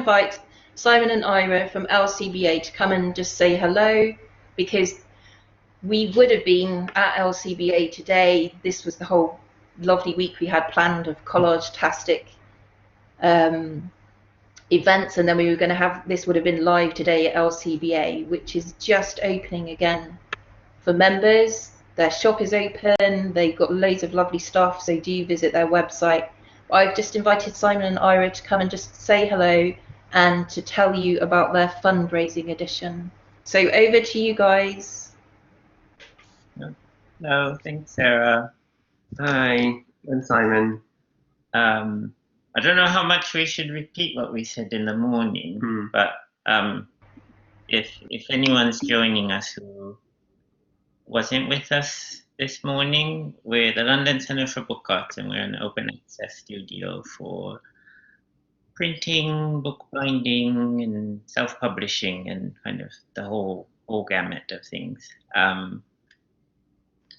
invite Simon and Ira from LCBA to come and just say hello, because we would have been at LCBA today. This was the whole lovely week we had planned of Collage-tastic events, and then we were going to have, this would have been live today at LCBA, which is just opening again for members. Their shop is open, they've got loads of lovely stuff, so do visit their website. I've just invited Simon and Ira to come and just say hello and to tell you about their fundraising edition. So over to you guys. Hello, thanks Sarah. Hi, I'm Simon. I don't know how much we should repeat what we said in the morning, but if anyone's joining us who wasn't with us this morning, we're the London Centre for Book Arts, and we're an open access studio for printing, bookbinding, and self-publishing, and kind of the whole gamut of things.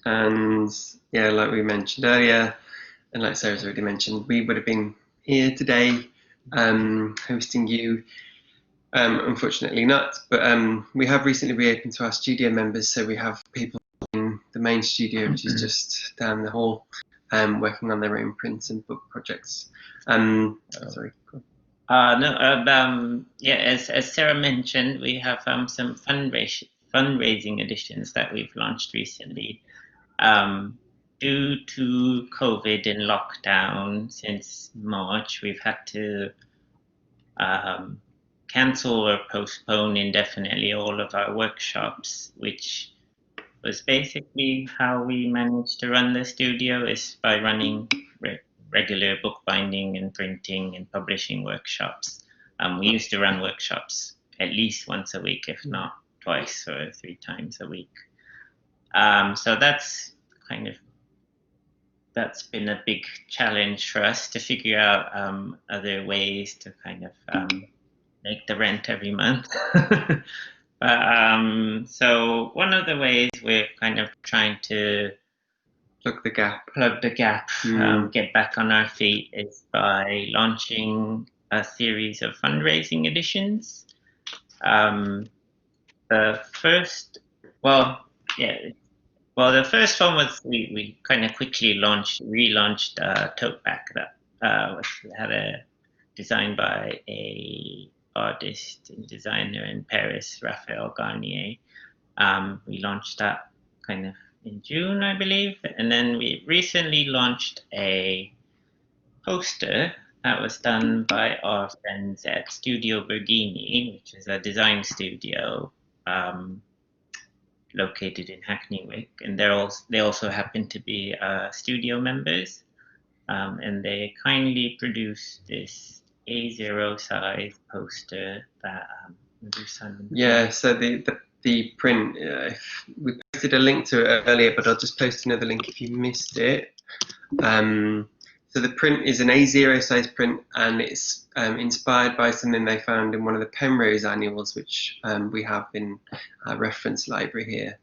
And yeah, like we mentioned earlier, and like Sarah's already mentioned, we would have been here today hosting you. Unfortunately not, but we have recently reopened to our studio members, so we have people in the main studio, which is just down the hall, working on their own prints and book projects. Sorry. Yeah, as Sarah mentioned, we have some fundraising editions that we've launched recently. Due to COVID and lockdown since March, we've had to cancel or postpone indefinitely all of our workshops, which was basically how we managed to run the studio, is by running regular bookbinding and printing and publishing workshops. We used to run workshops at least once a week, if not twice or 3 times a week. So that's been a big challenge for us to figure out other ways to kind of make the rent every month. But so one of the ways we're kind of trying to Plug the gap, get back on our feet, is by launching a series of fundraising editions. The first one was we kind of quickly relaunched a tote bag that had a design by a artist and designer in Paris, Raphael Garnier. We launched that kind of in June, I believe, and then we recently launched a poster that was done by our friends at Studio Bergini, which is a design studio located in Hackney Wick, and they also happen to be studio members, and they kindly produced this A0 size poster that yeah. So the print, we posted a link to it earlier, but I'll just post another link if you missed it. So the print is an A0 size print, and it's inspired by something they found in one of the Penrose annuals, which we have in our reference library here.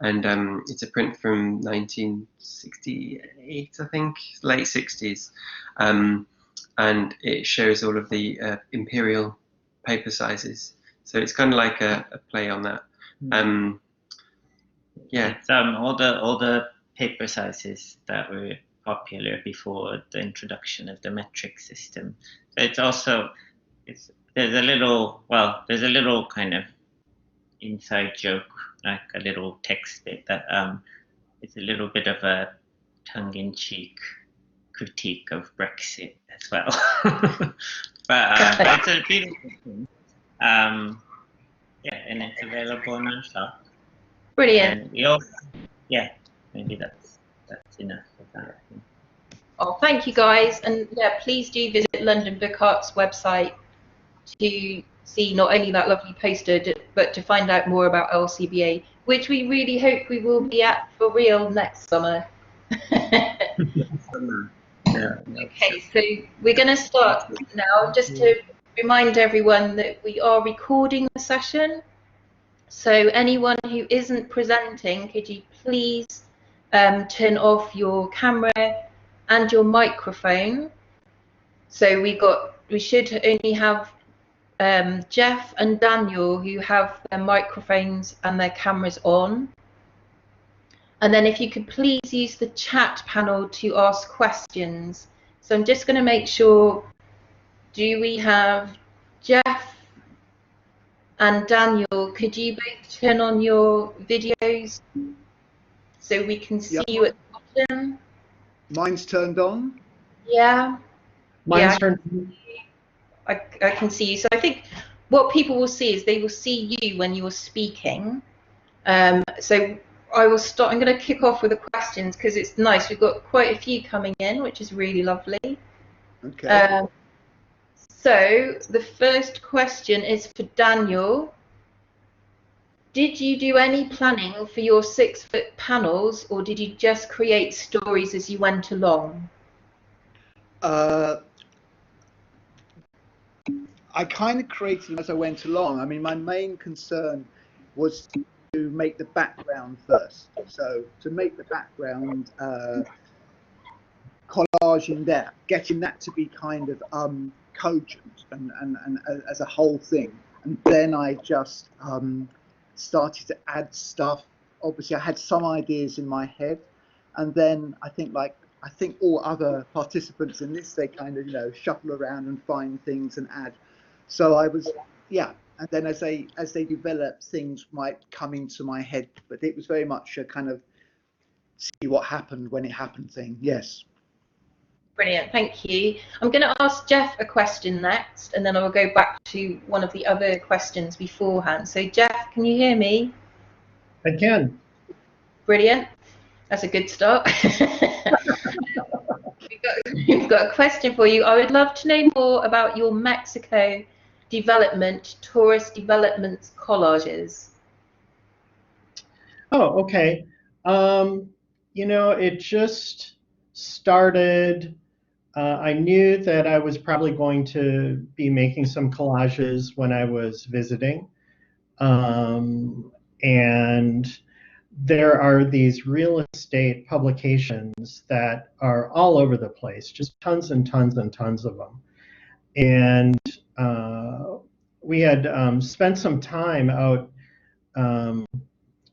And it's a print from 1968, I think, late 60s. And it shows all of the imperial paper sizes. So it's kind of like a play on that. Yeah. It's all the paper sizes that were popular before the introduction of the metric system. So it's also there's a little kind of inside joke, like a little text bit that it's a little bit of a tongue-in-cheek critique of Brexit as well. But it's a beautiful thing. Yeah, and it's available on our shop. Brilliant. And we also, yeah, maybe that's enough of that. Oh, thank you guys, and yeah, please do visit London Book Art's website to see not only that lovely poster, but to find out more about LCBA, which we really hope we will be at for real next summer. Okay, so we're going to start now. Just to remind everyone that we are recording the session, so anyone who isn't presenting, could you please turn off your camera and your microphone. So we should only have Jeff and Daniel, who have their microphones and their cameras on. And then if you could please use the chat panel to ask questions. So I'm just going to make sure, do we have Jeff and Daniel? Could you both turn on your videos so we can see you at the bottom? Mine's turned on. Yeah. Mine's turned on. I can see you. So I think what people will see is they will see you when you're speaking. So I will start. I'm going to kick off with the questions because it's nice. We've got quite a few coming in, which is really lovely. Okay. So the first question is for Daniel. Did you do any planning for your 6-foot panels, or did you just create stories as you went along? I kind of created them as I went along. I mean, my main concern was to make the background first. So to make the background collaging that, getting that to be kind of cogent and as a whole thing. And then I just started to add stuff. Obviously, I had some ideas in my head, and then I think all other participants in this, they kind of, you know, shuffle around and find things and add. So I was, yeah. And then as they develop, things might come into my head. But it was very much a kind of see what happened when it happened thing. Yes. Brilliant, thank you. I'm going to ask Jeff a question next, and then I will go back to one of the other questions beforehand. So Jeff, can you hear me? I can. Brilliant. That's a good start. We've got a question for you. I would love to know more about your Mexico development, tourist development collages. Oh, okay. You know, it just started. I knew that I was probably going to be making some collages when I was visiting. And there are these real estate publications that are all over the place, just tons and tons and tons of them. And we had spent some time out,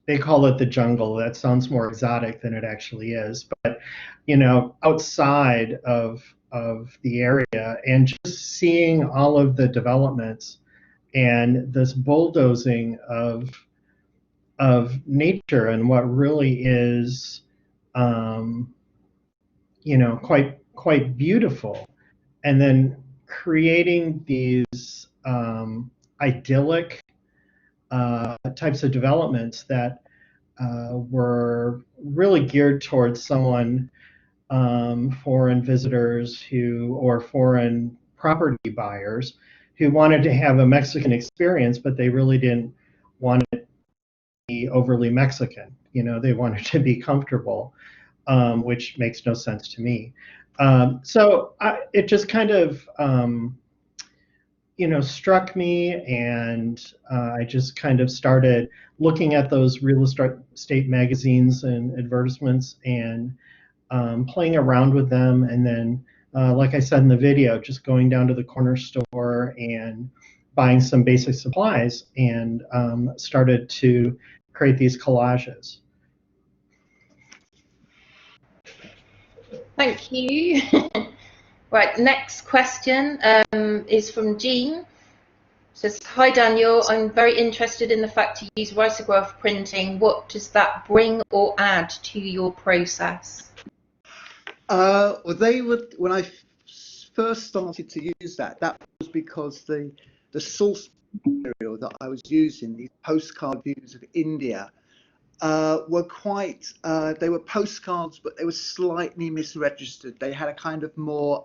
they call it the jungle. That sounds more exotic than it actually is. But, you know, outside of the area and just seeing all of the developments and this bulldozing of nature and what really is, you know, quite beautiful, and then creating these idyllic types of developments that were really geared towards someone, foreign visitors or foreign property buyers who wanted to have a Mexican experience, but they really didn't want it to be overly Mexican. You know, they wanted to be comfortable, which makes no sense to me. So it just kind of, you know, struck me, and I just kind of started looking at those real estate magazines and advertisements and playing around with them. And then, like I said in the video, just going down to the corner store and buying some basic supplies and started to create these collages. Thank you. Right, next question is from Jean. It says, hi Daniel, I'm very interested in the fact you use risograph printing. What does that bring or add to your process? Well, when I first started to use that was because the source material that I was using, these postcard views of India, were quite, they were postcards, but they were slightly misregistered. They had a kind of more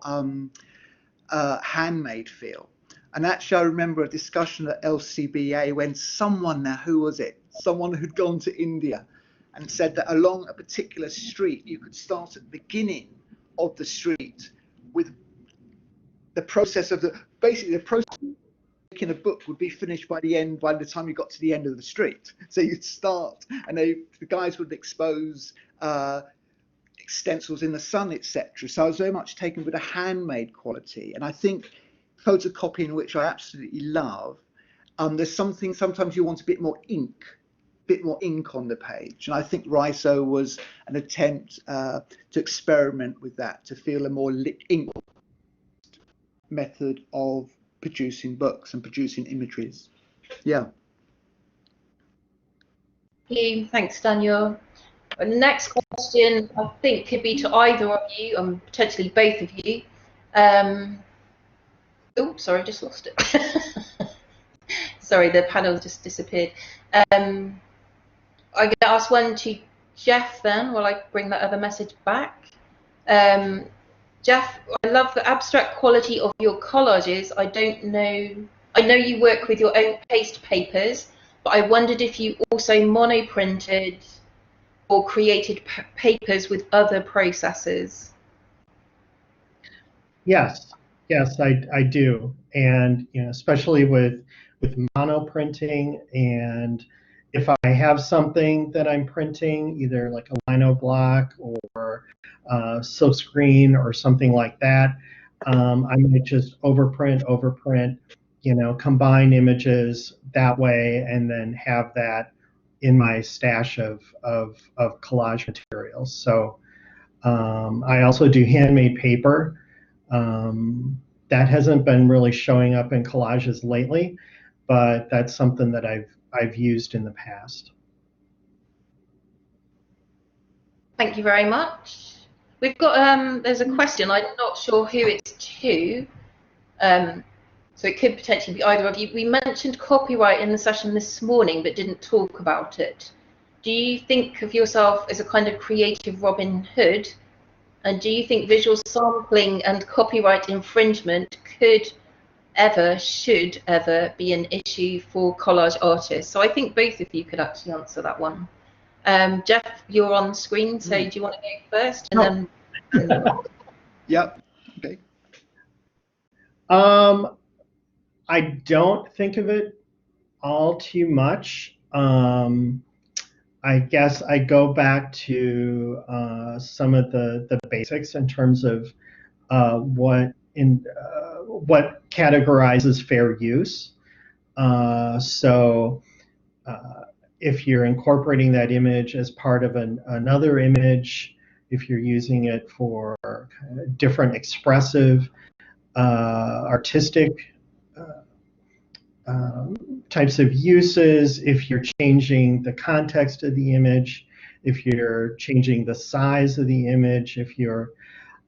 handmade feel. And actually, I remember a discussion at LCBA when someone, now who was it? Someone who'd gone to India and said that along a particular street, you could start at the beginning of the street with the process of basically the process of making a book would be finished by the time you got to the end of the street. So you'd start, and the guys would expose stencils in the sun, etc. So I was very much taken with a handmade quality, and I think photocopying, which I absolutely love, there's something, sometimes you want a bit more ink on the page. And I think Riso was an attempt to experiment with that, to feel a more ink method of producing books and producing imageries. Yeah. Thanks, Daniel. The next question, I think, could be to either of you, and potentially both of you. Oh, sorry, I just lost it. Sorry, the panel just disappeared. I'm going to ask one to Jeff then, while I bring that other message back. Jeff, I love the abstract quality of your collages. I know you work with your own paste papers, but I wondered if you also monoprinted or created papers with other processes. Yes, I do, and especially with monoprinting, and if I have something that I'm printing, either like a lino block or silkscreen or something like that, I might just overprint, combine images that way, and then have that in my stash of collage materials. So I also do handmade paper. That hasn't been really showing up in collages lately, but that's something that I've used in the past. Thank you very much. We've got there's a question. I'm not sure who it's to, so it could potentially be either of you. We mentioned copyright in the session this morning, but didn't talk about it. Do you think of yourself as a kind of creative Robin Hood? And do you think visual sampling and copyright infringement should ever be an issue for collage artists? So I think both of you could actually answer that one. Jeff, you're on screen, so do you want to go first? And then. Yep. Okay. I don't think of it all too much. I guess I go back to some of the basics in terms of what categorizes fair use. So if you're incorporating that image as part of another image, if you're using it for different expressive, artistic types of uses, if you're changing the context of the image, if you're changing the size of the image, if you're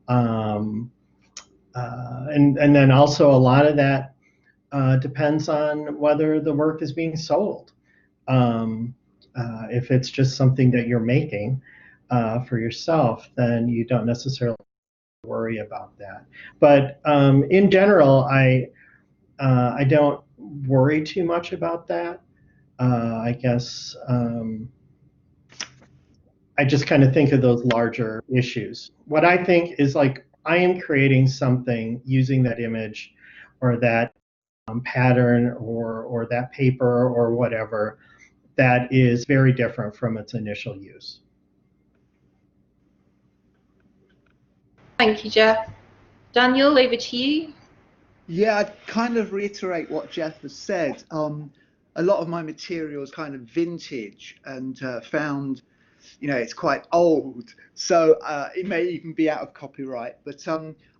and then also a lot of that depends on whether the work is being sold. If it's just something that you're making for yourself, then you don't necessarily worry about that. But in general, I don't worry too much about that. I guess I just kind of think of those larger issues. What I think is like I am creating something using that image or that pattern or that paper or whatever that is very different from its initial use. Thank you, Jeff. Daniel, over to you. Yeah, I'd kind of reiterate what Jeff has said. A lot of my material is kind of vintage and found, it's quite old. So it may even be out of copyright. But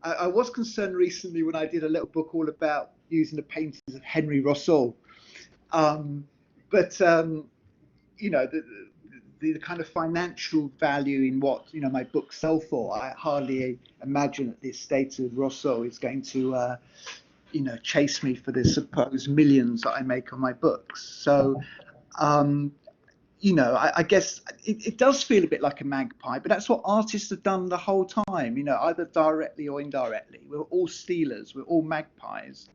I was concerned recently when I did a little book all about using the paintings of Henry Rousseau. The kind of financial value in what my books sell for, I hardly imagine that the estate of Rousseau is going to chase me for the supposed millions that I make on my books. So I guess it does feel a bit like a magpie, but that's what artists have done the whole time, either directly or indirectly. We're all stealers, we're all magpies.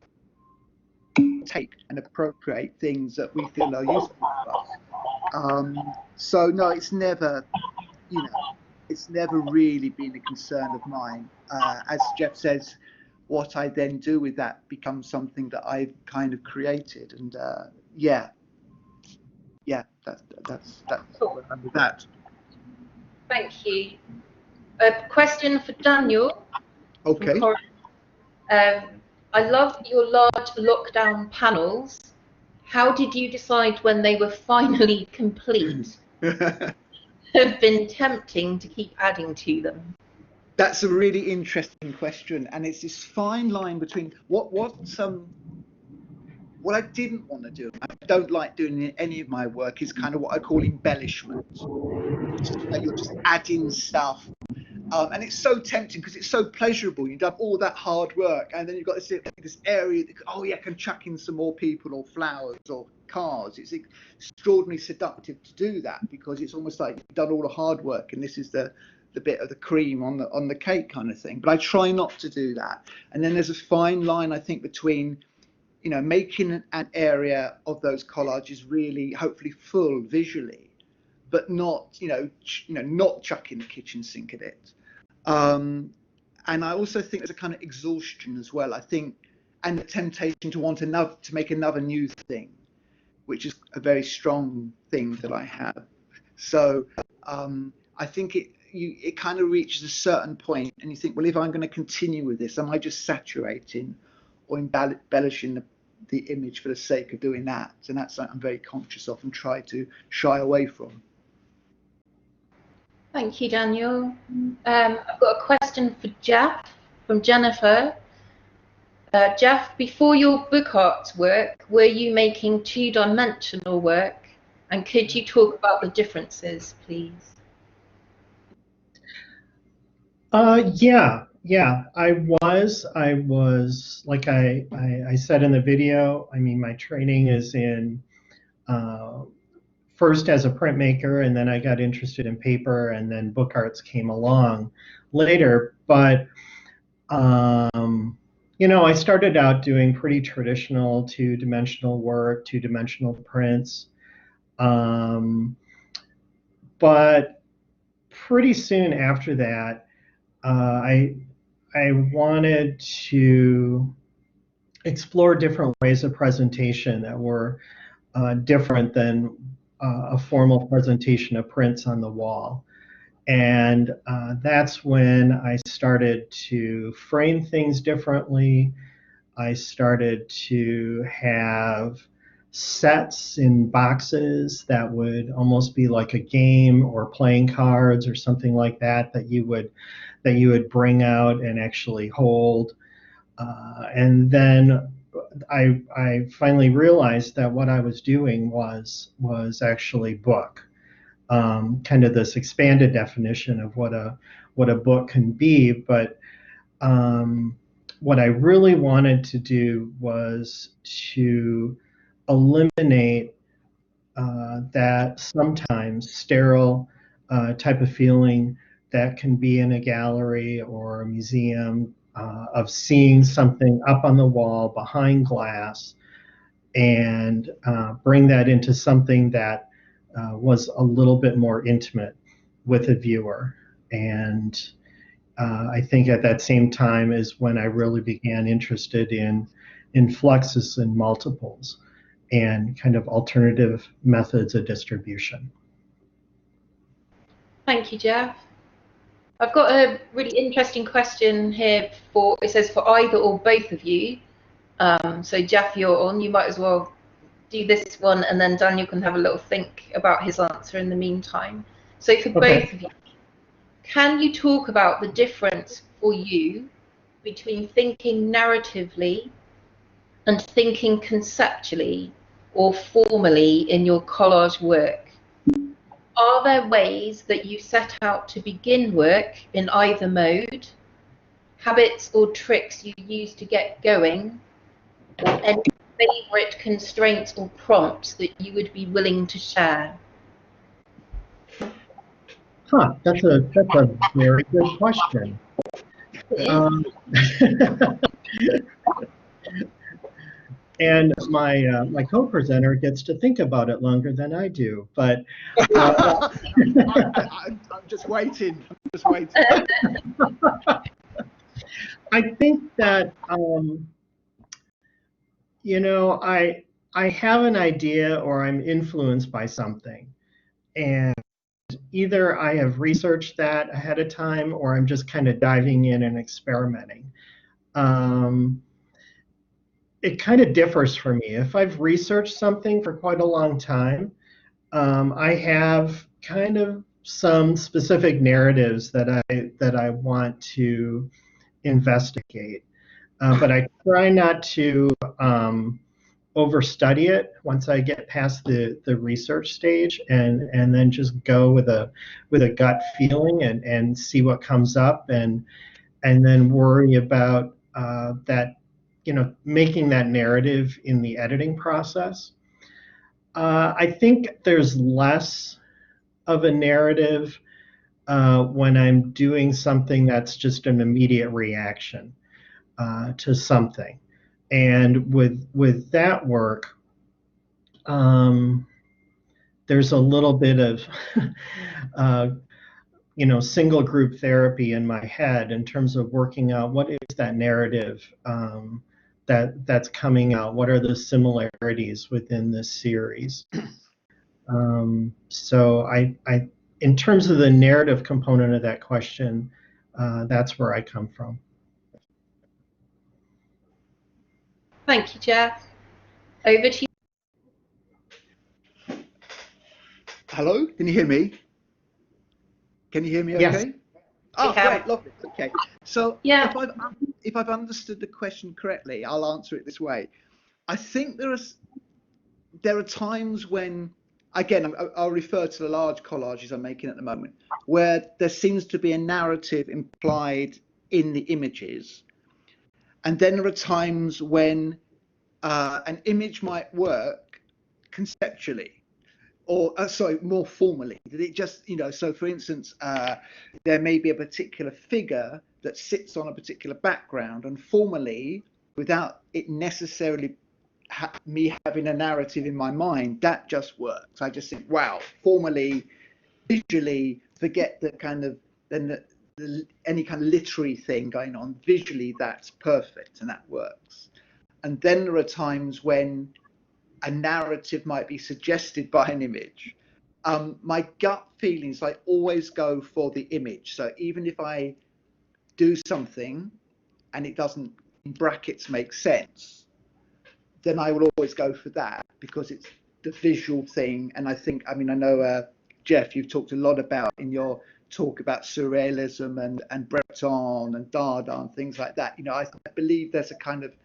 Take and appropriate things that we feel are useful for us. So no, it's never really been a concern of mine. As Jeff says, what I then do with that becomes something that I've kind of created, and that's Cool. with that. Thank you. A question for Daniel. Okay. I love your large lockdown panels. How did you decide when they were finally complete? Have been tempting to keep adding to them. That's a really interesting question, and it's this fine line between what I didn't want to do. I don't like doing in any of my work is kind of what I call embellishment. You're just adding stuff. And it's so tempting because it's so pleasurable. You've done all that hard work, and then you've got this area that, oh yeah, I can chuck in some more people or flowers or cars. It's extraordinarily seductive to do that because it's almost like you've done all the hard work, and this is the bit of the cream on the cake kind of thing. But I try not to do that. And then there's a fine line, I think, between making an area of those collages really, hopefully, full visually, but not not chucking the kitchen sink at it. And I also think there's a kind of exhaustion as well. I think, and the temptation to want to make another new thing, which is a very strong thing that I have. So I think it kind of reaches a certain point, and you think, well, if I'm going to continue with this, am I just saturating or embellishing the image for the sake of doing that? And that's something I'm very conscious of and try to shy away from. Thank you, Daniel. I've got a question for Jeff from Jennifer. Jeff, before your book art work, were you making two-dimensional work? And could you talk about the differences, please? Yeah, I was like I said in the video, I mean, my training is in first as a printmaker, and then I got interested in paper, and then book arts came along later. But I started out doing pretty traditional two-dimensional work, two-dimensional prints. But pretty soon after that, I wanted to explore different ways of presentation that were different than a formal presentation of prints on the wall. And that's when I started to frame things differently. I started to have sets in boxes that would almost be like a game or playing cards or something like that you would bring out and actually hold. And then I finally realized that what I was doing was actually book, kind of this expanded definition of what a book can be. But what I really wanted to do was to eliminate that sometimes sterile type of feeling that can be in a gallery or a museum of seeing something up on the wall behind glass, and bring that into something that was a little bit more intimate with the viewer. And I think at that same time is when I really began interested in fluxes and multiples and kind of alternative methods of distribution. Thank you, Jeff. I've got a really interesting question here it says for either or both of you. So Jeff, you're on, you might as well do this one, and then Daniel can have a little think about his answer in the meantime. So for both of you, can you talk about the difference for you between thinking narratively and thinking conceptually or formally in your collage work? Are there ways that you set out to begin work in either mode, habits or tricks you use to get going, or any favourite constraints or prompts that you would be willing to share? That's a very good question. And my co-presenter gets to think about it longer than I do, but I'm just waiting. I think that I have an idea or I'm influenced by something, and either I have researched that ahead of time or I'm just kind of diving in and experimenting. it kind of differs for me. If I've researched something for quite a long time, I have kind of some specific narratives that I want to investigate, but I try not to overstudy it once I get past the research stage, and then just go with a gut feeling and see what comes up, and then worry about that, making that narrative in the editing process. I think there's less of a narrative when I'm doing something that's just an immediate reaction to something. And with that work, there's a little bit of single group therapy in my head in terms of working out what is that narrative that's coming out. What are the similarities within this series? So I, in terms of the narrative component of that question, that's where I come from. Thank you, Jeff. Over to you. Hello, can you hear me? Can you hear me okay? Yes. Oh, great, lovely. Okay. So Yeah. if I've understood the question correctly, I'll answer it this way. I think there are times when, again, I'll refer to the large collages I'm making at the moment, where there seems to be a narrative implied in the images. And then there are times when an image might work conceptually, or sorry, more formally. That it just, so for instance, there may be a particular figure that sits on a particular background, and formally, without it necessarily me having a narrative in my mind, that just works. I just think, wow, formally, visually, forget the kind of any kind of literary thing going on. Visually, that's perfect and that works. And then there are times when a narrative might be suggested by an image. My gut feelings, I always go for the image. So even if I do something and it doesn't, in brackets, make sense, then I will always go for that because it's the visual thing. And I think, I know, Jeff, you've talked a lot about in your talk about surrealism and Breton and Dada and things like that. I believe there's a kind of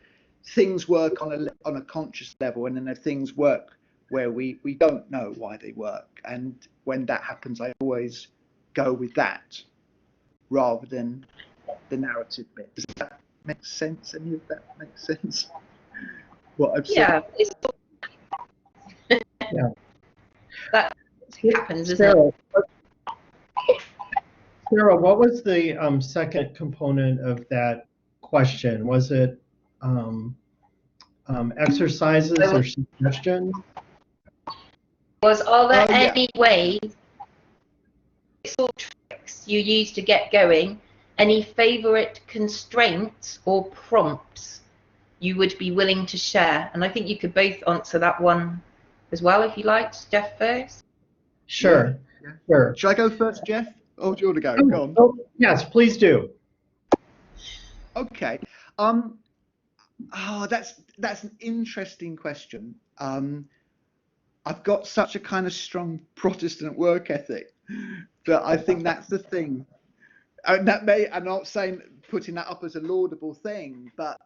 things work on a conscious level, and then there things work where we don't know why they work. And when that happens, I always go with that rather than the narrative bit. Does that make sense? Any of that makes sense? What I've said? Yeah, Yeah. That happens, isn't it? Sarah, what was the second component of that question? Was it exercises or suggestions? Are there any ways or tricks you use to get going? Any favourite constraints or prompts you would be willing to share? And I think you could both answer that one as well, if you liked. Jeff first. Sure. Yeah. Sure. Should I go first, Jeff? Or do you want to go? Go on. Oh, yes, please do. Okay. That's an interesting question. I've got such a kind of strong Protestant work ethic that I think that's the thing. And I'm not saying putting that up as a laudable thing, but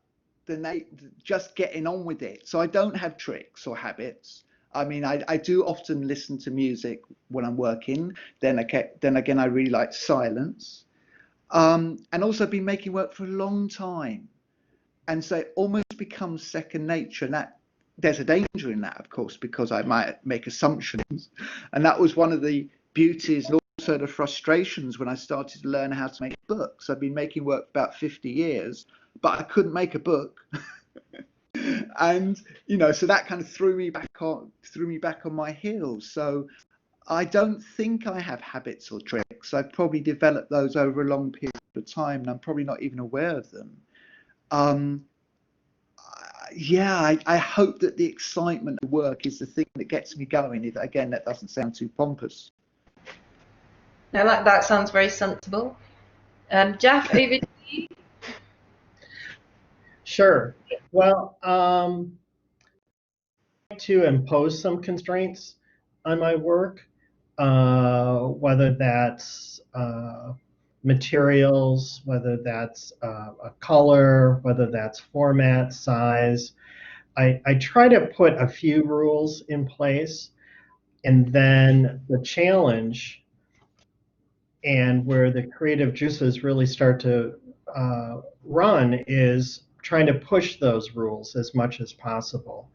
just getting on with it. So I don't have tricks or habits. I do often listen to music when I'm working. Then again, I really like silence. And also been making work for a long time. And so it almost becomes second nature. And that there's a danger in that, of course, because I might make assumptions. And that was one of the beauties and also the frustrations when I started to learn how to make books. I've been making work for about 50 years, but I couldn't make a book. And so that kind of threw me back on my heels. So I don't think I have habits or tricks. I've probably developed those over a long period of time, and I'm probably not even aware of them. I hope that the excitement of work is the thing that gets me going. Again, that doesn't sound too pompous. No, that sounds very sensible. Jeff, over to you. Sure. Well, to impose some constraints on my work, whether that's materials, whether that's a color, whether that's format, size. I try to put a few rules in place, and then the challenge and where the creative juices really start to run is trying to push those rules as much as possible.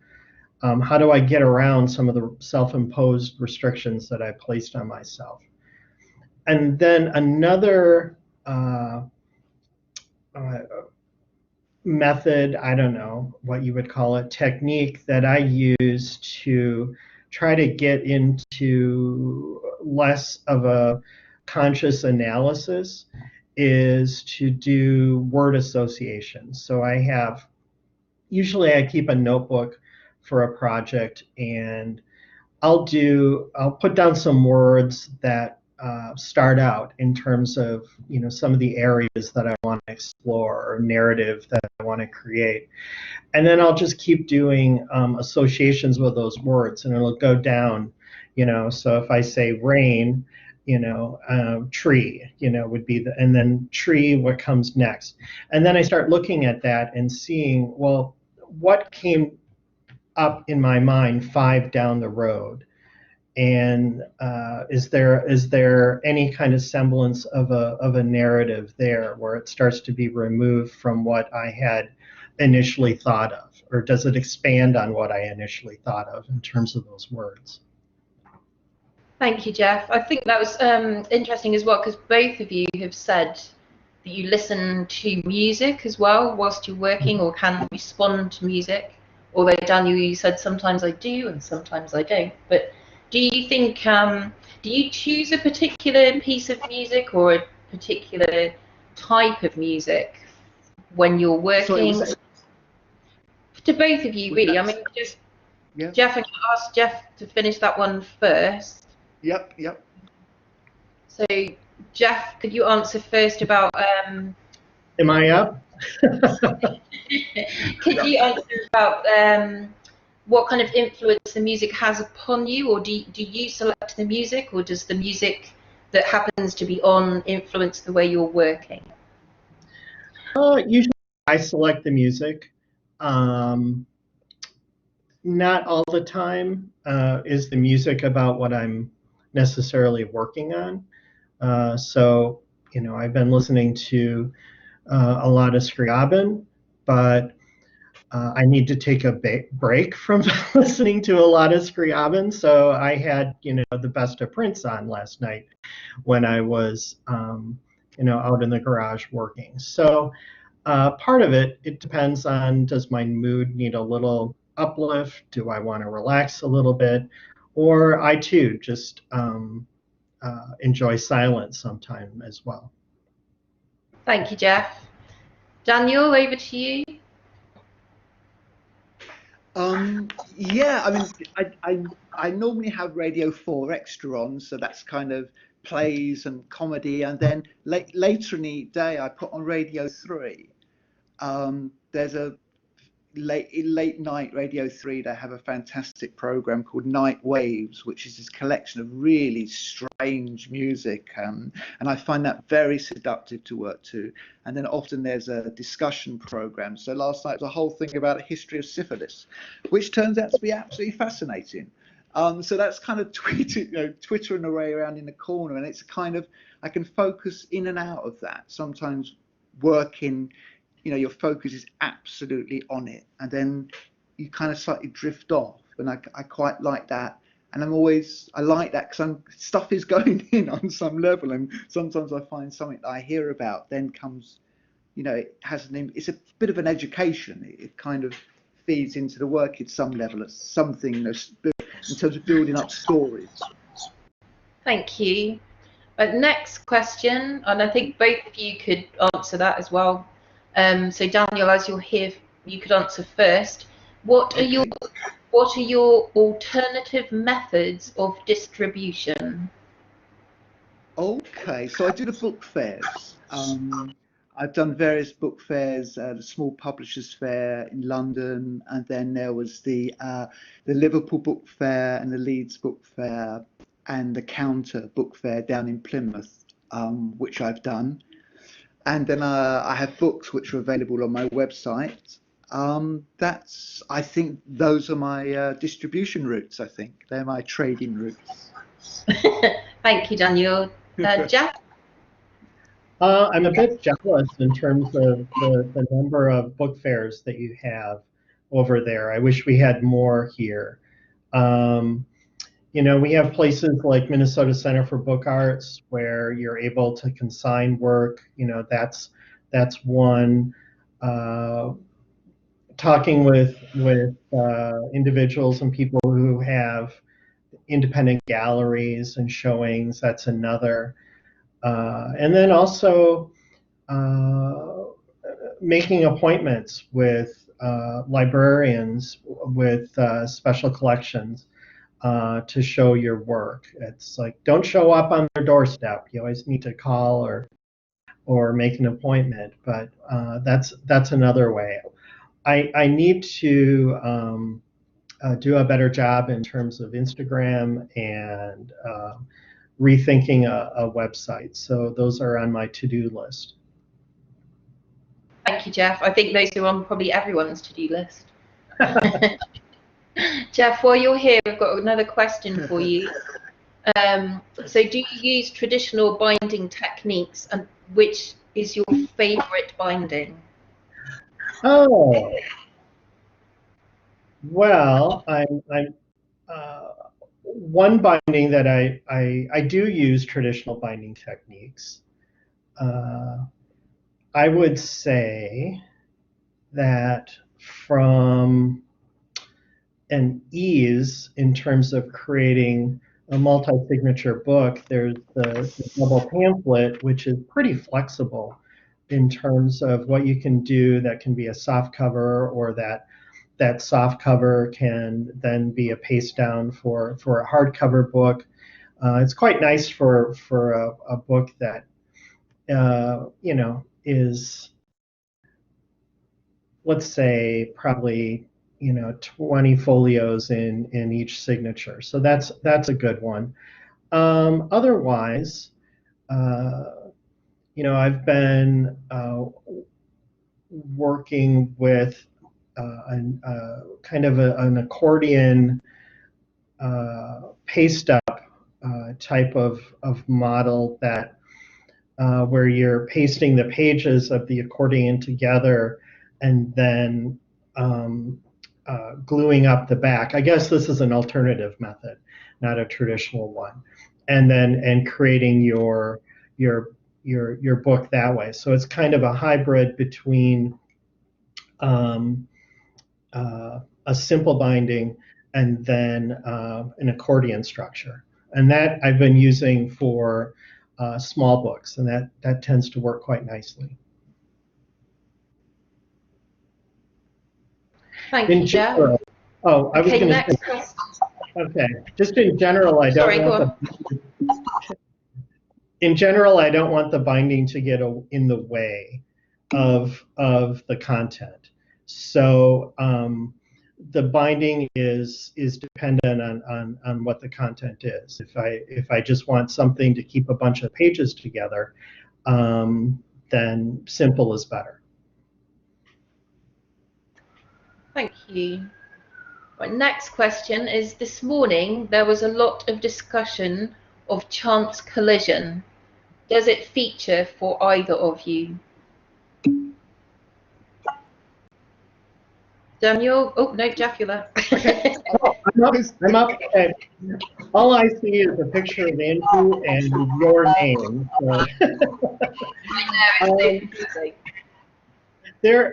How do I get around some of the self-imposed restrictions that I placed on myself? And then another method, I don't know what you would call it, technique that I use to try to get into less of a conscious analysis is to do word association. So usually I keep a notebook for a project, and I'll put down some words that start out in terms of some of the areas that I want to explore or narrative that I want to create, and then I'll just keep doing associations with those words, and it'll go down. So if I say rain, tree, would be and then tree, what comes next, and then I start looking at that and seeing, well, what came up in my mind 5 down the road, and is there any kind of semblance of a narrative there where it starts to be removed from what I had initially thought of, or does it expand on what I initially thought of in terms of those words? Thank you, Jeff. I think that was interesting as well, because both of you have said that you listen to music as well whilst you're working, or can respond to music. Although, Daniel, you said sometimes I do and sometimes I don't. But do you think, do you choose a particular piece of music or a particular type of music when you're working? Sorry, to both of you, really. I mean, just yeah. Jeff, I'm going to ask Jeff to finish that one first. Yep. So, Jeff, could you answer first about... Am I up? Could you answer about what kind of influence the music has upon you, or do you select the music, or does the music that happens to be on influence the way you're working? Usually I select the music. Not all the time is the music about what I'm necessarily working on. So, I've been listening to a lot of Scriabin, but I need to take a break from listening to a lot of Scriabin. So I had, the best of Prince on last night when I was, out in the garage working. So part of it depends on, does my mood need a little uplift? Do I want to relax a little bit? Or I too just enjoy silence sometime as well. Thank you, Jeff. Daniel, over to you. Yeah, I mean, I normally have Radio 4 extra on, so that's kind of plays and comedy, and then later in the day I put on Radio 3. There's a late night Radio 3. They have a fantastic program called Night Waves, which is this collection of really strange music, and I find that very seductive to work to. And then often there's a discussion program. So last night was a whole thing about a history of syphilis, which turns out to be absolutely fascinating. So that's kind of twittering away around in the corner, and it's kind of, I can focus in and out of that. Sometimes working, your focus is absolutely on it, and then you kind of slightly drift off, and I quite like that. And I like that because stuff is going in on some level, and sometimes I find something that I hear about then comes, it has it's a bit of an education. It kind of feeds into the work at some level, at something, in terms of building up stories. Thank you. Next question, and I think both of you could answer that as well. So Daniel, as you're here, you could answer first. What are your alternative methods of distribution? Okay, so I do the book fairs. I've done various book fairs, the Small Publishers Fair in London, and then there was the Liverpool Book Fair and the Leeds Book Fair and the Counter Book Fair down in Plymouth, which I've done. And then I have books which are available on my website. I think those are my distribution routes. I think they're my trading routes. Thank you, Daniel. Jeff? I'm a bit jealous in terms of the number of book fairs that you have over there. I wish we had more here. You know, we have places like Minnesota Center for Book Arts where you're able to consign work. You know, that's one. Talking with individuals and people who have independent galleries and showings, that's another. And then also making appointments with librarians with special collections to show your work. It's like, don't show up on their doorstep. You always need to call or make an appointment. But that's another way. I need to do a better job in terms of Instagram and rethinking a website. So those are on my to-do list. Thank you, Jeff. I think those are on probably everyone's to-do list. Jeff, while you're here, I've got another question for you. So do you use traditional binding techniques, and which is your favorite binding? Oh, well, I'm one binding that I do use traditional binding techniques. I would say that from an ease in terms of creating a multi-signature book, there's the double pamphlet, which is pretty flexible in terms of what you can do. That can be a soft cover, or that soft cover can then be a paste down for a hardcover book. It's quite nice for a book that you know, is, let's say, probably, you know, 20 folios in each signature. So that's a good one. Otherwise, you know, I've been working with kind of an accordion paste up type of model, that where you're pasting the pages of the accordion together and then gluing up the back. I guess this is an alternative method, not a traditional one, and creating your book that way. So it's kind of a hybrid between a simple binding and then an accordion structure. And that I've been using for small books, and that tends to work quite nicely. Thank you, Jeff. Oh, I was going to say. Okay, just in general, I don't in general, I don't want the binding to get in the way of the content. So the binding is dependent on what the content is. If I just want something to keep a bunch of pages together, then simple is better. Thank you. Right, next question is, this morning there was a lot of discussion of chance collision. Does it feature for either of you? Daniel? Oh, no, Jeff, you're there. I'm up. Okay. All I see is a picture of Andrew and your name. So.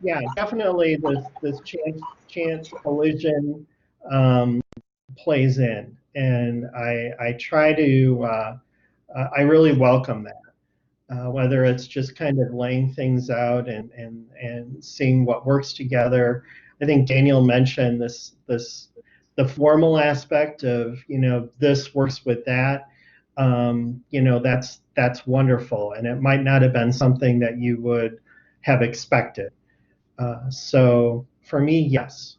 Yeah, definitely this chance collision plays in, and I try to I really welcome that, whether it's just kind of laying things out and seeing what works together. I think Daniel mentioned the formal aspect of, you know, this works with that. You know, that's that's wonderful, and it might not have been something that you would have expected. So for me, yes.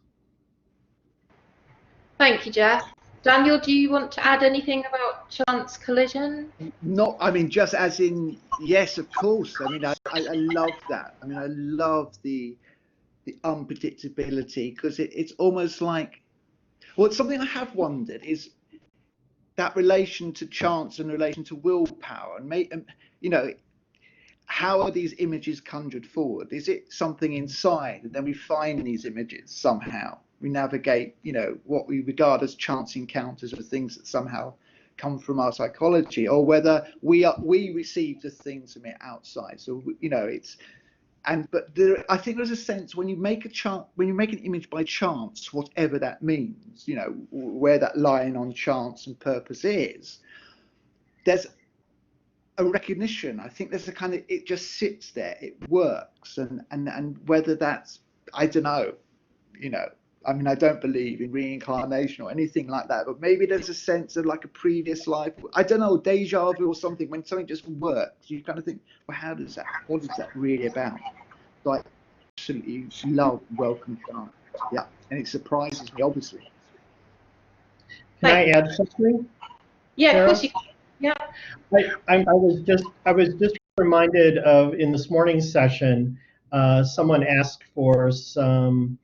Thank you, Jeff. Daniel, do you want to add anything about chance collision? Not, I mean, just as in, yes, of course. I mean, I love that. I mean, I love the unpredictability, because it's almost like, well, it's something I have wondered is that relation to chance and relation to willpower, and you know, how are these images conjured forward? Is it something inside, and then we find these images somehow? We navigate, you know, what we regard as chance encounters with things that somehow come from our psychology, or whether we receive the things from it outside. So, you know, it's, but I think there's a sense when you make an image by chance, whatever that means, you know, where that line on chance and purpose is, there's a recognition. I think there's a kind of, it just sits there, it works, and whether that's, I don't know, you know, I mean, I don't believe in reincarnation or anything like that, but maybe there's a sense of like a previous life, I don't know, deja vu or something, when something just works, you kind of think, well, what is that really about? So I absolutely love welcome chance. Yeah, and it surprises me, obviously. Can I add something? Yeah, Sarah? of course you can. Yeah. I was just reminded of, in this morning's session, someone asked for some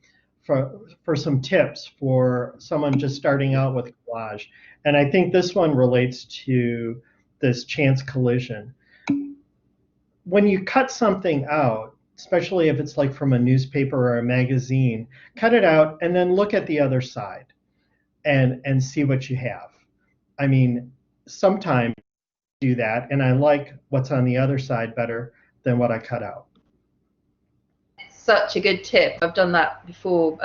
tips for someone just starting out with collage, and I think this one relates to this chance collision. When you cut something out, especially if it's like from a newspaper or a magazine, cut it out and then look at the other side and see what you have. I mean, sometimes do that, and I like what's on the other side better than what I cut out. Such a good tip. I've done that before,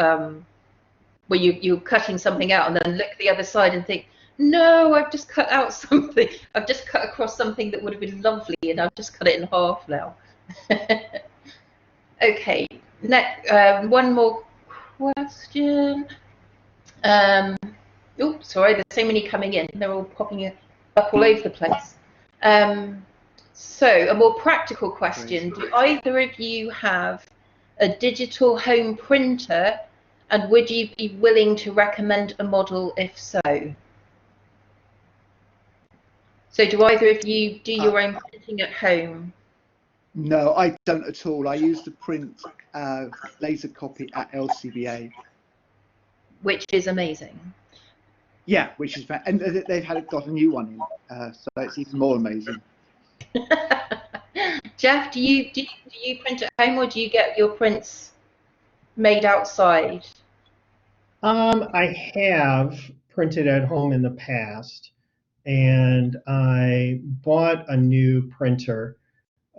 where you're cutting something out and then look at the other side and think, no, I've just cut out something. I've just cut across something that would have been lovely, and I've just cut it in half now. Okay, next, one more question. Oh, sorry, there's so many coming in. They're all popping up all over the place. So, a more practical question. Do either of you have a digital home printer, and would you be willing to recommend a model if so? So do either of you do your own printing at home? No, I don't at all. I use the print laser copy at LCBA. Which is amazing. Yeah, which is, and they've got a new one in, so it's even more amazing. Jeff, do you print at home, or do you get your prints made outside? I have printed at home in the past, and I bought a new printer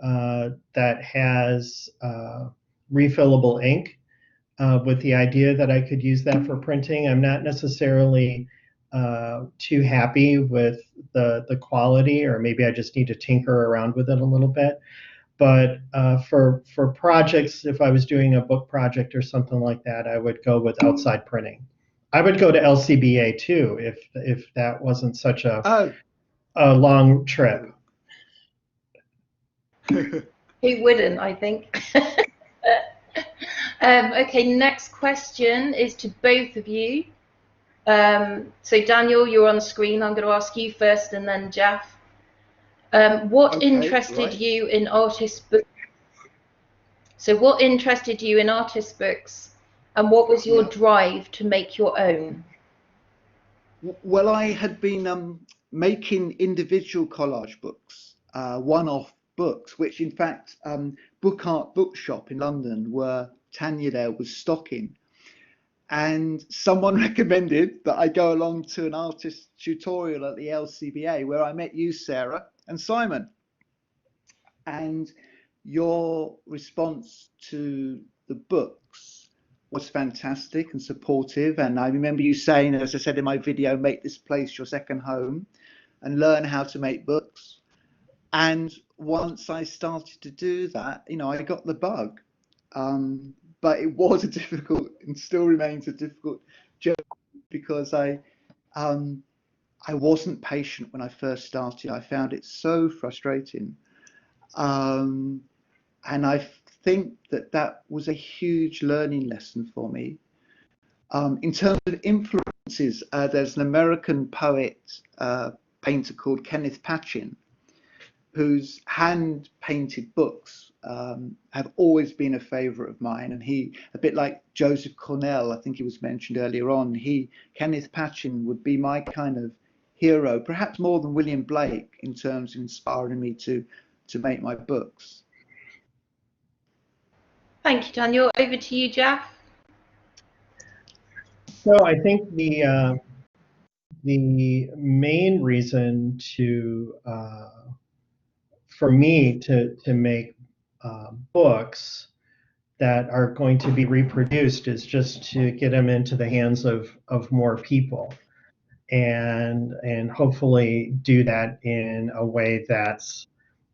that has refillable ink, with the idea that I could use that for printing. I'm not necessarily too happy with the quality, or maybe I just need to tinker around with it a little bit. But for projects, if I was doing a book project or something like that, I would go with outside printing. I would go to LCBA too, if that wasn't such a long trip. Who wouldn't, I think. Okay, next question is to both of you. So Daniel, you're on screen. I'm going to ask you first, and then Jeff. What interested you in artist books? So what interested you in artist books, and what was your drive to make your own? Well, I had been making individual collage books, one-off books, which in fact Book Art Bookshop in London, where Tanya there was stocking. And someone recommended that I go along to an artist tutorial at the LCBA, where I met you, Sarah, and Simon. And your response to the books was fantastic and supportive. And I remember you saying, as I said in my video, make this place your second home and learn how to make books. And once I started to do that, you know, I got the bug. But it was a difficult, and still remains a difficult journey, because I I wasn't patient when I first started. I found it so frustrating. And I think that that was a huge learning lesson for me. In terms of influences, there's an American poet, painter called Kenneth Patchen, whose hand-painted books have always been a favourite of mine. And he, a bit like Joseph Cornell, I think he was mentioned earlier on, Kenneth Patchen would be my kind of hero, perhaps more than William Blake, in terms of inspiring me to make my books. Thank you, Daniel. Over to you, Jeff. So I think the main reason for me to make books that are going to be reproduced is just to get them into the hands of more people, and hopefully do that in a way that's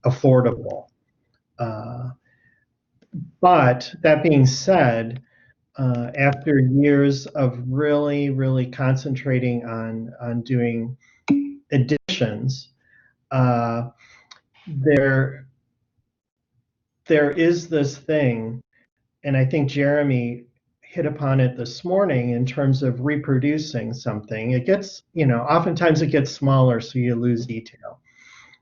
affordable. But that being said, after years of really concentrating on doing editions, there is this thing, and I think Jeremy hit upon it this morning in terms of reproducing something. It gets, oftentimes it gets smaller, so you lose detail.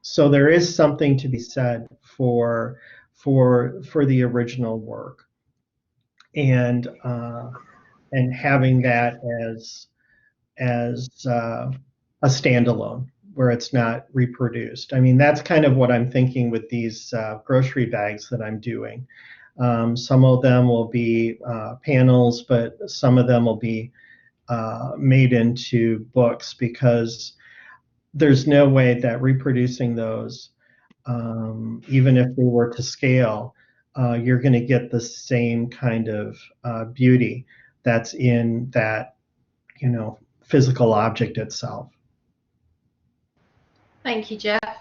So there is something to be said for the original work, and having that as a standalone where it's not reproduced. I mean, that's kind of what I'm thinking with these grocery bags that I'm doing. Some of them will be panels, but some of them will be made into books, because there's no way that reproducing those, even if they were to scale, you're going to get the same kind of beauty that's in that, physical object itself. Thank you, Jeff.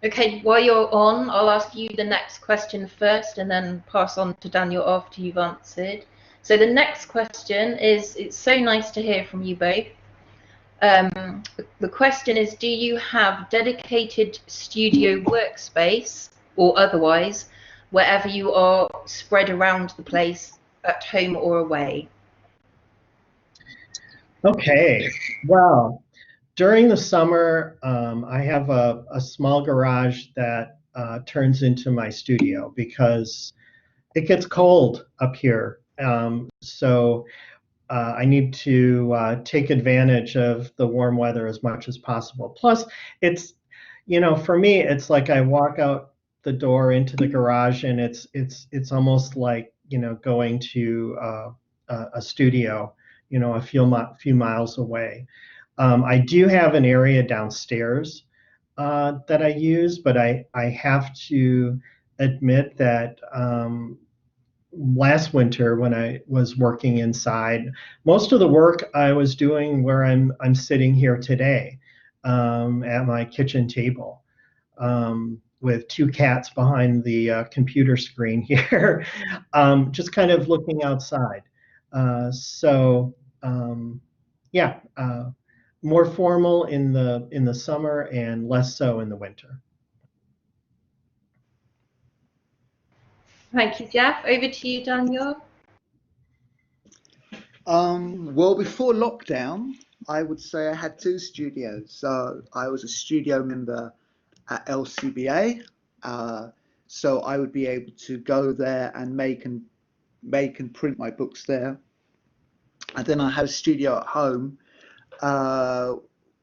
Okay, while you're on, I'll ask you the next question first and then pass on to Daniel after you've answered. So the next question is, it's so nice to hear from you both. The question is, do you have dedicated studio workspace or otherwise, wherever you are spread around the place, at home or away? Okay, well, during the summer, I have a small garage that turns into my studio because it gets cold up here. So I need to take advantage of the warm weather as much as possible. Plus, it's, for me, it's like I walk out the door into the garage, and it's almost like, going to a studio, a few miles away. I do have an area downstairs that I use, but I have to admit that last winter, when I was working inside, most of the work I was doing where I'm sitting here today, at my kitchen table, with two cats behind the computer screen here, just kind of looking outside. Yeah, more formal in the summer and less so in the winter. Thank you, Jeff. Over to you, Daniel. Well, before lockdown, I would say I had two studios. So I was a studio member at LCBA, so I would be able to go there and make and print my books there. And then I have a studio at home,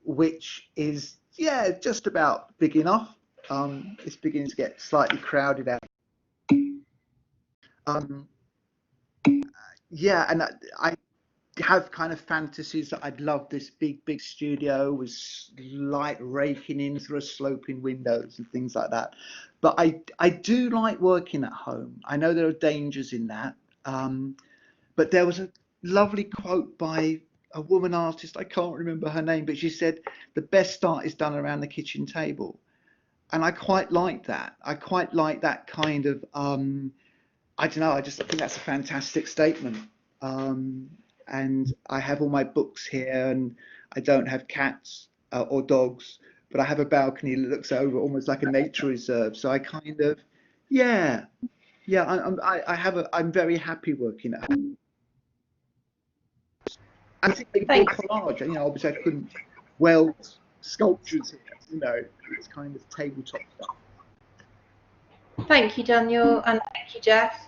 which is, just about big enough. It's beginning to get slightly crowded out. And I have kind of fantasies that I'd love this big studio with light raking in through sloping windows and things like that. But I do like working at home. I know there are dangers in that. But there was a lovely quote by a woman artist, I can't remember her name, but she said, the best art is done around the kitchen table. And I quite like that. I quite like that kind of, I don't know, I think that's a fantastic statement. And I have all my books here, and I don't have cats. or dogs, but I have a balcony that looks over almost like a nature reserve. So I kind of, yeah, I'm very happy working at home. I think for collage, you know, obviously I couldn't weld sculptures here, you know, it's kind of tabletop stuff. Thank you, Daniel, and thank you, Jeff.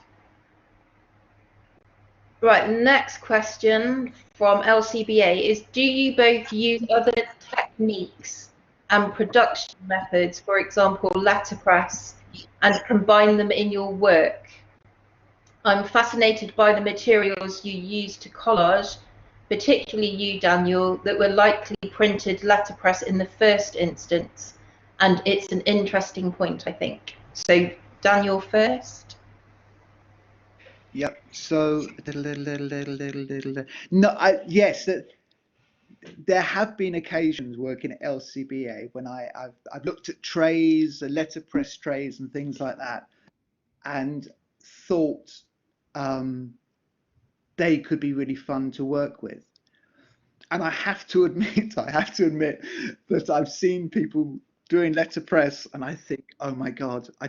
Right, next question from LCBA is, do you both use other techniques and production methods, for example, letterpress, and combine them in your work? I'm fascinated by the materials you use to collage, particularly you, Daniel, that were likely printed letterpress in the first instance, and it's an interesting point, I think. So, Daniel first. Yep. So no, yes, there have been occasions working at LCBA when I've looked at trays, letterpress trays, and things like that, and thought they could be really fun to work with. And I have to admit that I've seen people doing letterpress, and I think, oh my God, I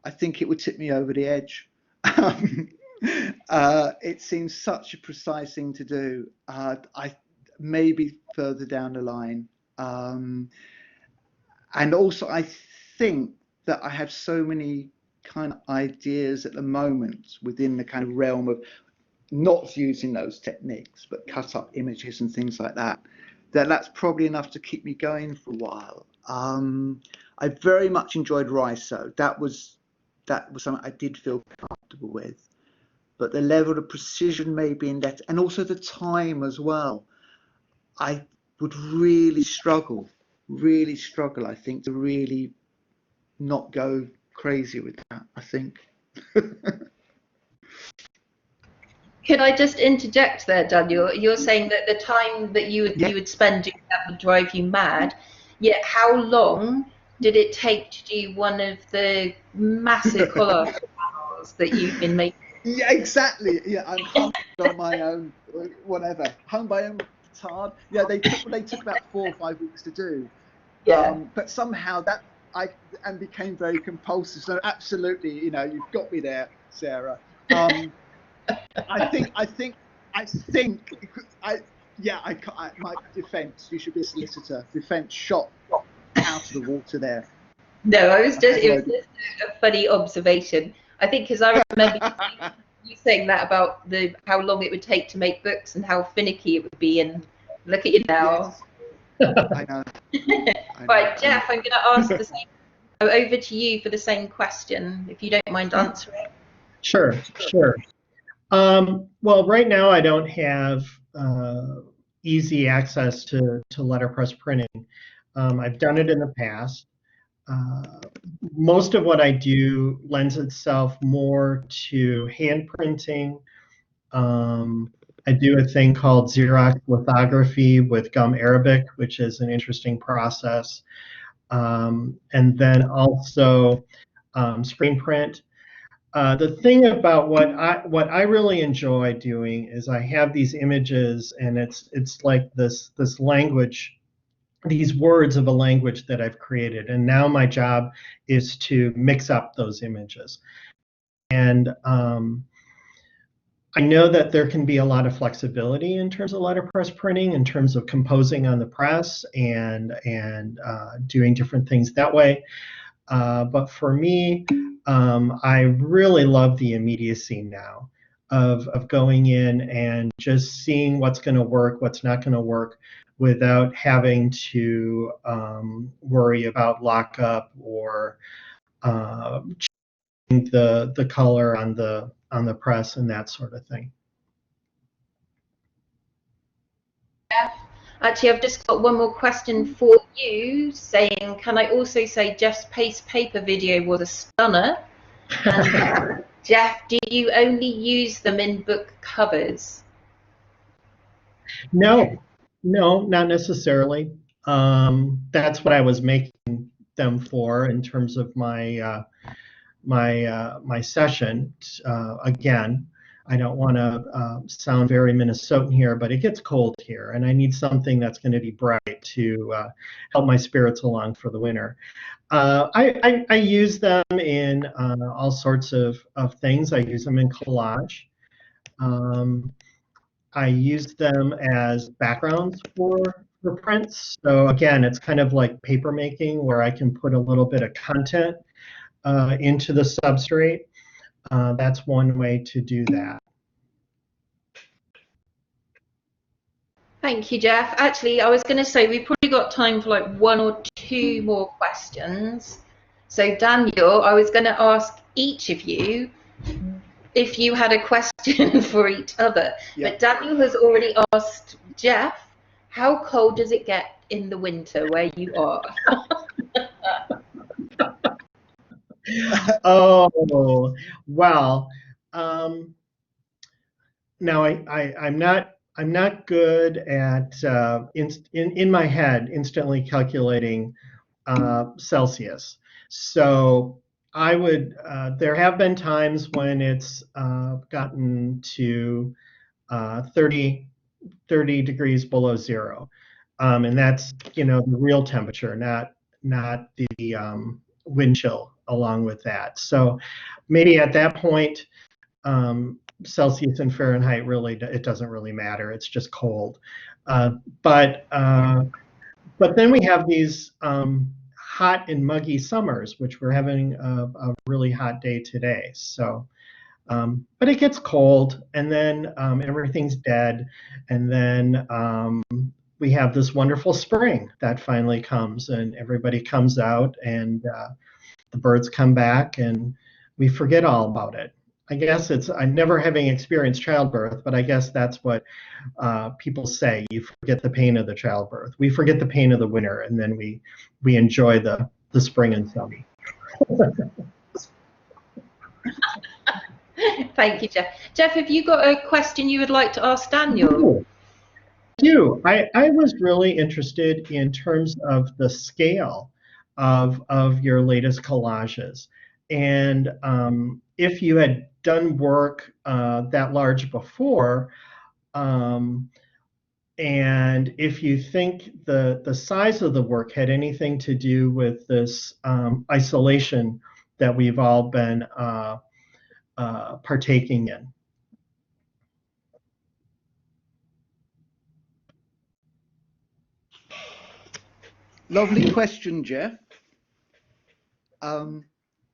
think it would tip me over the edge. It seems such a precise thing to do. I maybe further down the line, and also I think that I have so many kind of ideas at the moment within the kind of realm of not using those techniques, but cut up images and things like that. That's probably enough to keep me going for a while. I very much enjoyed Riso. That was something I did feel comfortable with, but the level of precision maybe in that, and also the time as well, I would really struggle, I think, to really not go crazy with that, I think. Could I just interject there, Daniel? You're saying that the time that you would spend doing that would drive you mad. Yet, how long did it take to do one of the massive collage panels that you've been making? Yeah, exactly. Yeah, I'm hung on my own, whatever. Hung by own petard. Yeah, they took about 4 or 5 weeks to do. Yeah. But somehow and became very compulsive. So absolutely, you know, you've got me there, Sarah. I think, my defence, you should be a solicitor. Defence shot out of the water there. No, it was just a funny observation. I think because I remember you saying that about how long it would take to make books and how finicky it would be, and look at you now. Yes. I know. Right, Jeff, I'm going to ask the same. Over to you for the same question, if you don't mind answering. Sure. Well, right now I don't have easy access to letterpress printing. I've done it in the past. Most of what I do lends itself more to hand printing. I do a thing called Xerox lithography with gum arabic, which is an interesting process. And then also screen print. The thing about what I really enjoy doing is I have these images, and it's like this language, these words of a language that I've created, and now my job is to mix up those images. And I know that there can be a lot of flexibility in terms of letterpress printing, in terms of composing on the press and doing different things that way. But for me, I really love the immediacy now of going in and just seeing what's going to work, what's not going to work, without having to worry about lockup or changing the color on the press and that sort of thing. Actually, I've just got one more question for you, saying, can I also say Jeff's paste paper video was a stunner? And Jeff, do you only use them in book covers? No, not necessarily. That's what I was making them for in terms of my my session. Again, I don't want to sound very Minnesotan here, but it gets cold here, and I need something that's going to be bright to help my spirits along for the winter. I use them in all sorts of things. I use them in collage. I use them as backgrounds for prints. So again, it's kind of like paper making, where I can put a little bit of content into the substrate. That's one way to do that. Thank you, Jeff. Actually, I was going to say we've probably got time for like 1 or 2 more questions. So Daniel, I was going to ask each of you if you had a question for each other. But Daniel has already asked Jeff, how cold does it get in the winter where you are? Oh, well, now I'm not good at in my head instantly calculating Celsius. So I would there have been times when it's gotten to 30 degrees below zero, and that's the real temperature, not the wind chill along with that. So maybe at that point, Celsius and Fahrenheit it doesn't really matter. It's just cold. But then we have these hot and muggy summers, which we're having a really hot day today. So, but it gets cold, and then everything's dead, and then we have this wonderful spring that finally comes, and everybody comes out, and the birds come back, and we forget all about it. I guess I'm never having experienced childbirth, but I guess that's what people say. You forget the pain of the childbirth. We forget the pain of the winter, and then we enjoy the spring and summer. Thank you, Jeff. Jeff, have you got a question you would like to ask Daniel? I do. I was really interested in terms of the scale of your latest collages, and if you had done work that large before, and if you think the size of the work had anything to do with this isolation that we've all been partaking in. Lovely question, Jeff.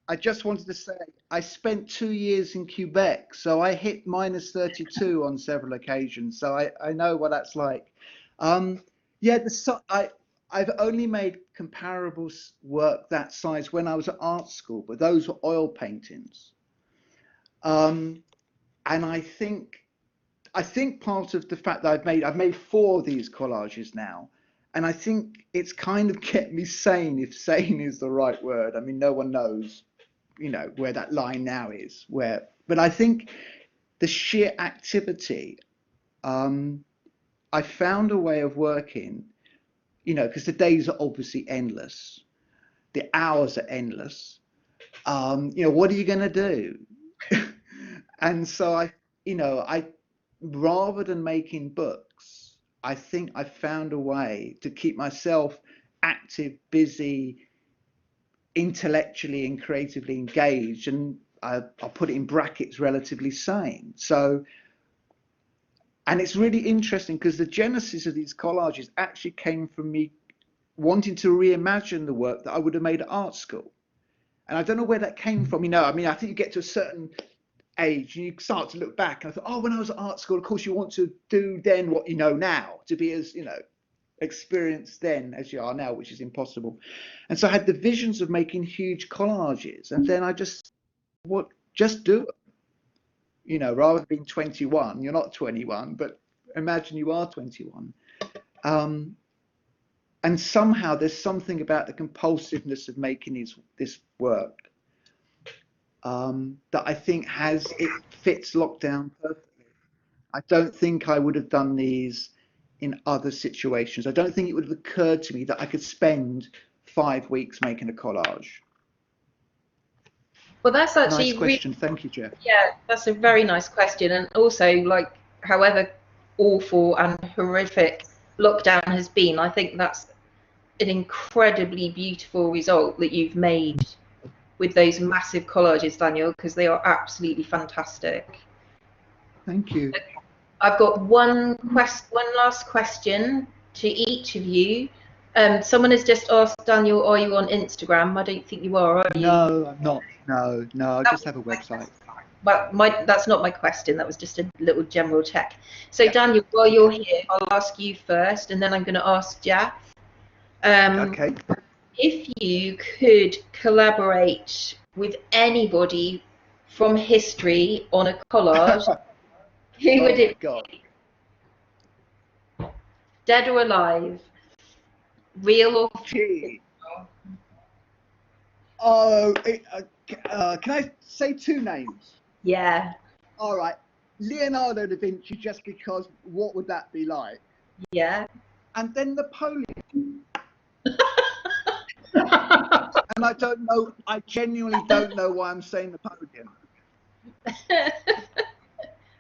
I just wanted to say I spent 2 years in Quebec, so I hit -32 on several occasions. So I know what that's like. Yeah, I've only made comparable work that size when I was at art school, but those were oil paintings. And I think part of the fact that I've made 4 of these collages now. And I think it's kind of kept me sane, if sane is the right word. I mean, no one knows, where that line now is. But I think the sheer activity, I found a way of working, because the days are obviously endless. The hours are endless. What are you going to do? And so I rather than making books, I think I found a way to keep myself active, busy, intellectually and creatively engaged, and I'll put it in brackets, relatively sane. So, and it's really interesting because the genesis of these collages actually came from me wanting to reimagine the work that I would have made at art school. And I don't know where that came from. I think you get to a certain age and you start to look back and I thought, oh, when I was at art school, of course you want to do then what you know now, to be as experienced then as you are now, which is impossible. And so I had the visions of making huge collages, and then I just do it, rather than being 21. You're not 21, but imagine you are 21. And somehow there's something about the compulsiveness of making this work that I think fits lockdown perfectly. I don't think I would have done these in other situations. I don't think it would have occurred to me that I could spend 5 weeks making a collage. Well, that's actually Nice question. Thank you, Jeff. yeah, that's a very nice question. And also, like, however awful and horrific lockdown has been, I think that's an incredibly beautiful result that you've made with those massive collages, Daniel, because they are absolutely fantastic. Thank you. I've got one last question to each of you. Someone has just asked Daniel, are you on Instagram? I don't think you are you? No, I'm not. No, I just have a website. Well, that's not my question. That was just a little general check. So, Daniel, while you're here, I'll ask you first, and then I'm going to ask Jeff. Okay. If you could collaborate with anybody from history on a collage, who would it be? Dead or alive? Real or Gee. Oh, can I say two names? Yeah. All right. Leonardo da Vinci, just because what would that be like? Yeah. And then Napoleon. And I don't know, I genuinely don't know why I'm saying Napoleon.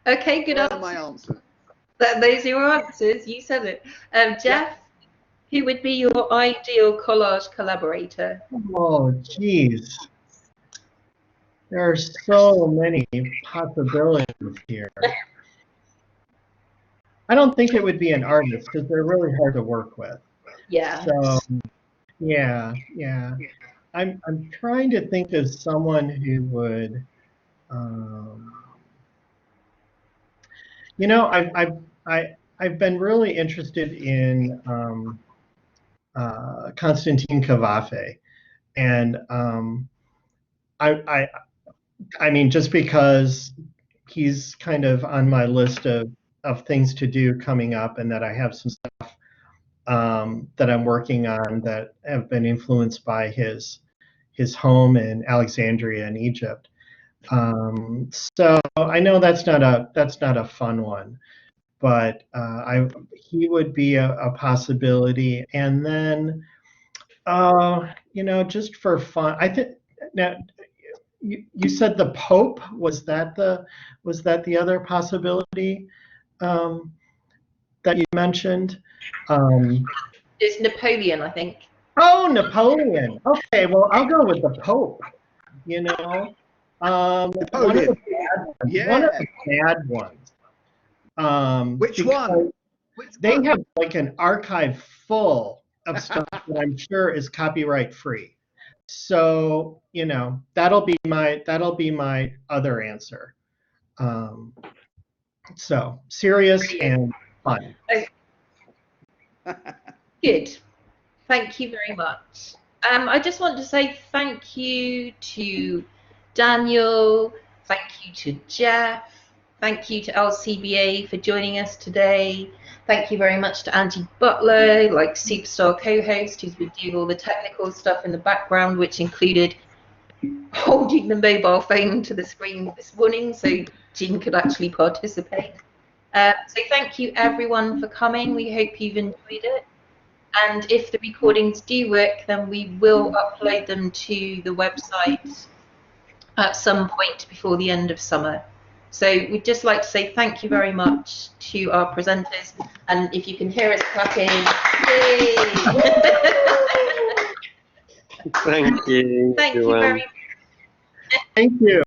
Okay, good answer. My answer. Those are your answers. You said it. Jeff, who would be your ideal collage collaborator? Oh, geez. There are so many possibilities here. I don't think it would be an artist because they're really hard to work with. Yeah. So, yeah. I'm trying to think of someone who would. You know, I've been really interested in Constantine Cavafy, and I mean, just because he's kind of on my list of things to do coming up, and that I have some stuff that I'm working on that have been influenced by his home in Alexandria in Egypt. So I know that's not a fun one, but he would be a possibility. And then, you know, just for fun, I think now. You said the Pope, was that the other possibility that you mentioned? It's Napoleon, I think. Oh, Napoleon. Okay, well, I'll go with the Pope. You know, one of the bad ones. Which one? They have like an archive full of stuff that I'm sure is copyright free. So, you know, that'll be my other answer. So serious and fun. Good. Thank you very much. I just want to say thank you to Daniel, thank you to Jeff, thank you to LCBA for joining us today. Thank you very much to Angie Butler, like superstar co-host, who's been doing all the technical stuff in the background, which included holding the mobile phone to the screen this morning so Jean could actually participate. So thank you everyone for coming. We hope you've enjoyed it. And if the recordings do work, then we will upload them to the website at some point before the end of summer. So we'd just like to say thank you very much to our presenters. And if you can hear us clapping, yay! Thank you. Thank you very much. Thank you.